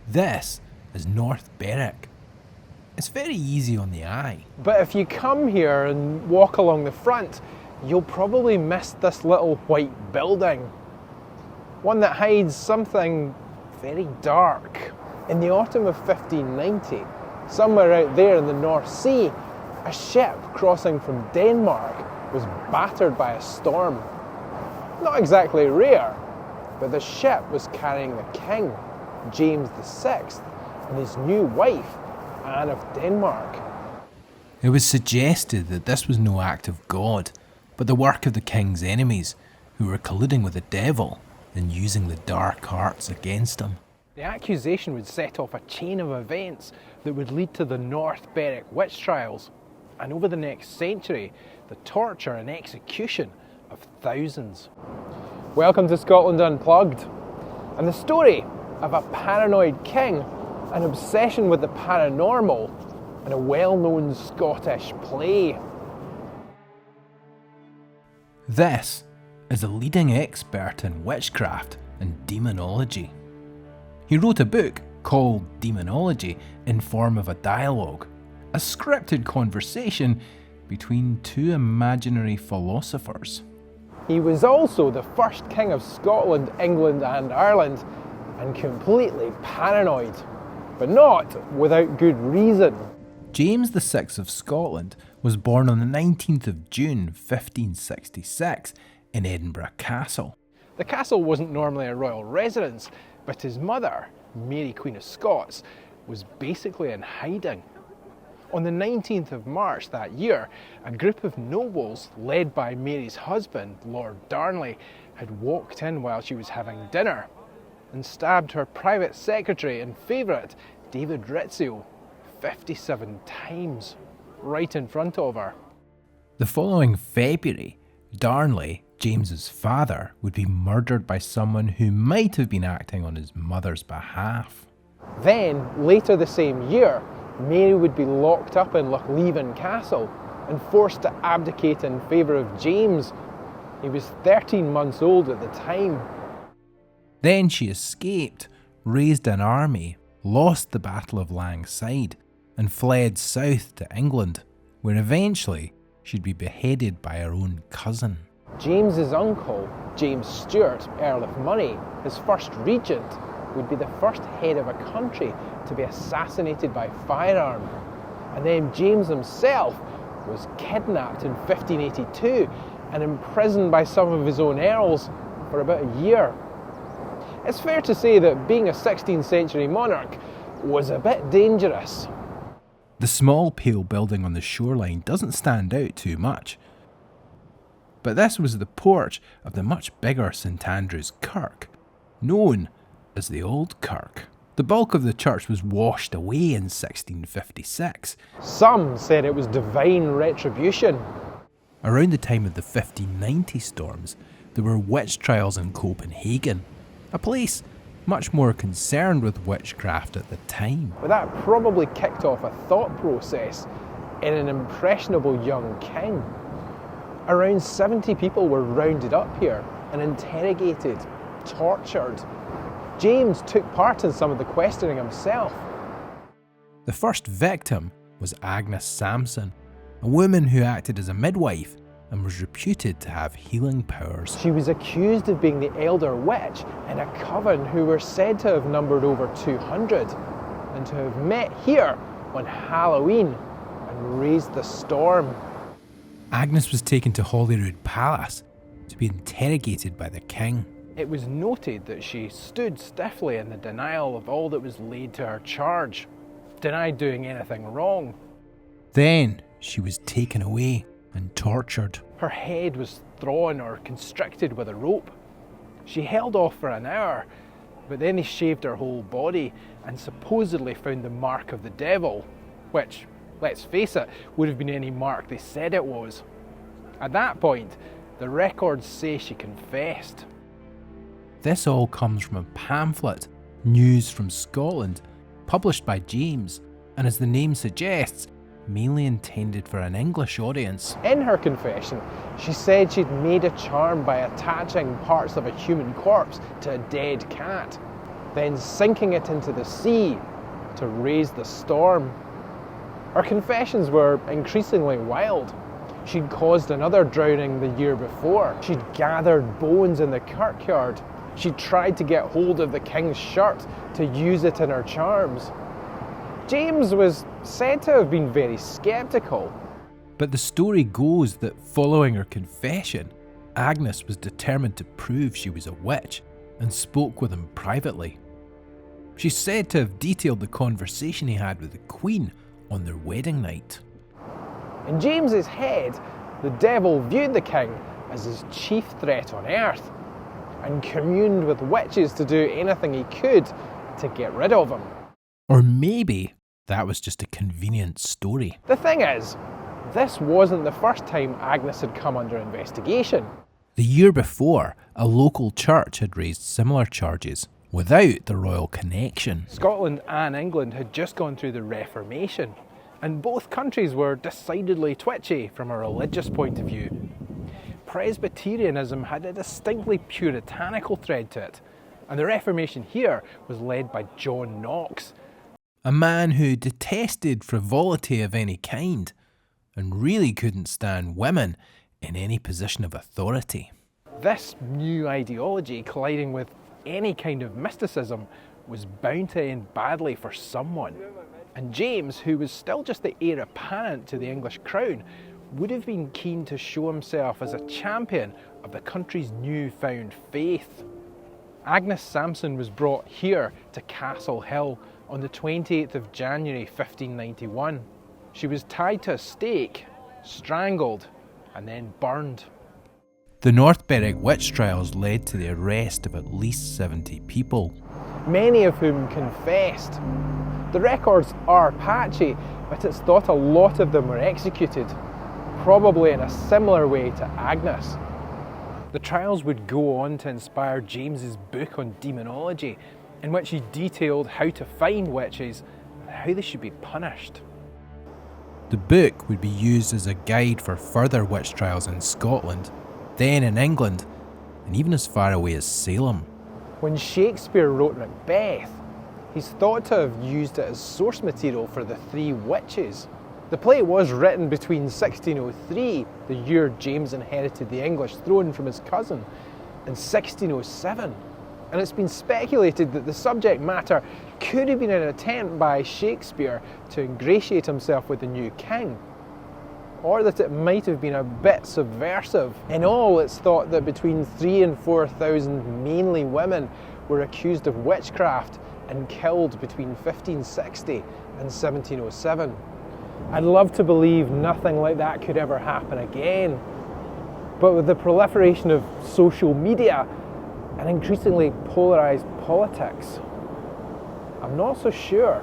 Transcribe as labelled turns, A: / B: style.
A: This is North Berwick. It's very easy on the eye.
B: But if you come here and walk along the front, you'll probably miss this little white building. One that hides something very dark. In the autumn of 1590, somewhere out there in the North Sea, a ship crossing from Denmark was battered by a storm. Not exactly rare, but the ship was carrying the king, James VI, and his new wife, Anne of Denmark.
A: It was suggested that this was no act of God, but the work of the king's enemies, who were colluding with the devil and using the dark arts against him.
B: The accusation would set off a chain of events that would lead to the North Berwick witch trials, and over the next century, the torture and execution of thousands. Welcome to Scotland Unplugged, and the story of a paranoid king, an obsession with the paranormal, and a well-known Scottish play.
A: This is a leading expert in witchcraft and demonology. He wrote a book called Demonology in form of a dialogue, a scripted conversation between two imaginary philosophers.
B: He was also the first king of Scotland, England and Ireland, and completely paranoid, but not without good reason.
A: James VI of Scotland was born on the 19th of June 1566 in Edinburgh Castle.
B: The castle wasn't normally a royal residence, but his mother, Mary Queen of Scots, was basically in hiding. On the 19th of March that year, a group of nobles, led by Mary's husband, Lord Darnley, had walked in while she was having dinner and stabbed her private secretary and favourite, David Rizzio, 57 times, right in front of her.
A: The following February, Darnley, James's father, would be murdered by someone who might have been acting on his mother's behalf.
B: Then, later the same year, Mary would be locked up in Lochleven Castle and forced to abdicate in favour of James. He was 13 months old at the time.
A: Then she escaped, raised an army, lost the Battle of Langside, and fled south to England, where eventually she'd be beheaded by her own cousin.
B: James's uncle, James Stuart, Earl of Moray, his first regent, would be the first head of a country to be assassinated by firearm. And then James himself was kidnapped in 1582 and imprisoned by some of his own earls for about a year. It's fair to say that being a 16th century monarch was a bit dangerous.
A: The small pale building on the shoreline doesn't stand out too much, but this was the porch of the much bigger St Andrew's Kirk, known as the Old Kirk. The bulk of the church was washed away in 1656.
B: Some said it was divine retribution.
A: Around the time of the 1590 storms, there were witch trials in Copenhagen, a place much more concerned with witchcraft at the time.
B: But that probably kicked off a thought process in an impressionable young king. Around 70 people were rounded up here and interrogated, tortured. James took part in some of the questioning himself.
A: The first victim was Agnes Sampson, a woman who acted as a midwife and was reputed to have healing powers.
B: She was accused of being the elder witch in a coven who were said to have numbered over 200 and to have met here on Halloween and raised the storm.
A: Agnes was taken to Holyrood Palace to be interrogated by the king.
B: It was noted that she stood stiffly in the denial of all that was laid to her charge, denied doing anything wrong.
A: Then she was taken away and tortured.
B: Her head was thrown or constricted with a rope. She held off for an hour, but then they shaved her whole body and supposedly found the mark of the devil, which, let's face it, would have been any mark they said it was. At that point, the records say she confessed.
A: This all comes from a pamphlet, News from Scotland, published by James, and as the name suggests, mainly intended for an English audience.
B: In her confession, she said she'd made a charm by attaching parts of a human corpse to a dead cat. then sinking it into the sea to raise the storm. Her confessions were increasingly wild. She'd caused another drowning the year before. She'd gathered bones in the kirkyard. She'd tried to get hold of the king's shirt to use it in her charms. James was said to have been very sceptical.
A: But the story goes that following her confession, Agnes was determined to prove she was a witch and spoke with him privately. She's said to have detailed the conversation he had with the Queen on their wedding night.
B: In James's head, the devil viewed the king as his chief threat on earth and communed with witches to do anything he could to get rid of him.
A: Or maybe that was just a convenient story.
B: The thing is, this wasn't the first time Agnes had come under investigation.
A: The year before, a local church had raised similar charges without the royal connection.
B: Scotland and England had just gone through the Reformation, and both countries were decidedly twitchy from a religious point of view. Presbyterianism had a distinctly puritanical thread to it, and the Reformation here was led by John Knox,
A: a man who detested frivolity of any kind and really couldn't stand women in any position of authority.
B: This new ideology colliding with any kind of mysticism was bound to end badly for someone. And James, who was still just the heir apparent to the English crown, would have been keen to show himself as a champion of the country's newfound faith. Agnes Sampson was brought here to Castle Hill on the 28th of January 1591. She was tied to a stake, strangled, and then burned.
A: The North Berwick witch trials led to the arrest of at least 70 people,
B: many of whom confessed. The records are patchy, but it's thought a lot of them were executed, probably in a similar way to Agnes. The trials would go on to inspire James's book on demonology, in which he detailed how to find witches and how they should be punished.
A: The book would be used as a guide for further witch trials in Scotland, then in England, and even as far away as Salem.
B: When Shakespeare wrote Macbeth, he's thought to have used it as source material for the three witches. The play was written between 1603, the year James inherited the English throne from his cousin, and 1607. And it's been speculated that the subject matter could have been an attempt by Shakespeare to ingratiate himself with the new king, or that it might have been a bit subversive. In all, it's thought that between 3,000 and 4,000 mainly women were accused of witchcraft and killed between 1560 and 1707. I'd love to believe nothing like that could ever happen again, but with the proliferation of social media and increasingly polarised politics, I'm not so sure.